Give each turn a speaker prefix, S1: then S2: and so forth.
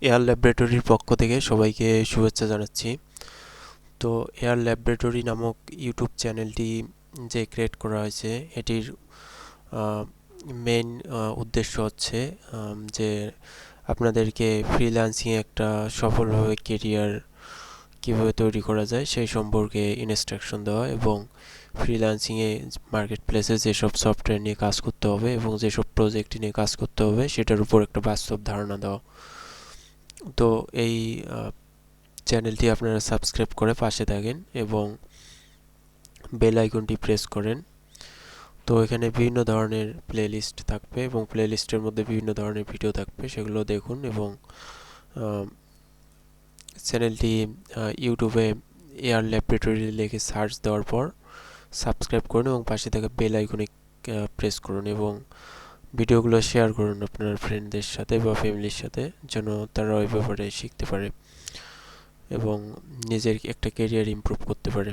S1: Air ল্যাবরেটরির পক্ষ থেকে সবাইকে শুভেচ্ছা জানাচ্ছি। তো এয়ার ল্যাবরেটরি নামক ইউটিউব চ্যানেলটি যে ক্রিয়েট করা হয়েছে এটির মেইন উদ্দেশ্য হচ্ছে যে আপনাদেরকে ফ্রিল্যান্সিংয়ে একটা সফলভাবে কেরিয়ার কীভাবে তৈরি করা যায় সেই সম্পর্কে ইনস্ট্রাকশন দেওয়া এবং ফ্রিল্যান্সিংয়ে মার্কেট প্লেসে যেসব সফটওয়্যার নিয়ে কাজ করতে হবে এবং যেসব প্রজেক্ট নিয়ে কাজ করতে হবে সেটার উপর একটা বাস্তব ধারণা দেওয়া। তো এই চ্যানেলটি আপনারা সাবস্ক্রাইব করে পাশে থাকেন এবং বেল আইকনটি প্রেস করেন। তো এখানে বিভিন্ন ধরনের প্লেলিস্ট থাকবে এবং প্লেলিস্টের মধ্যে বিভিন্ন ধরনের ভিডিও থাকবে, সেগুলো দেখুন এবং চ্যানেলটি ইউটিউবে এয়ার ল্যাবরেটরি লিখে সার্চ দেওয়ার পর সাবস্ক্রাইব করুন এবং পাশে থাকা বেল আইকনে প্রেস করুন এবং ভিডিওগুলো শেয়ার করুন আপনার ফ্রেন্ডদের সাথে বা ফ্যামিলির সাথে, যেন তারা ওই ব্যাপারে শিখতে পারে এবং নিজের একটা ক্যারিয়ার ইমপ্রুভ করতে পারে।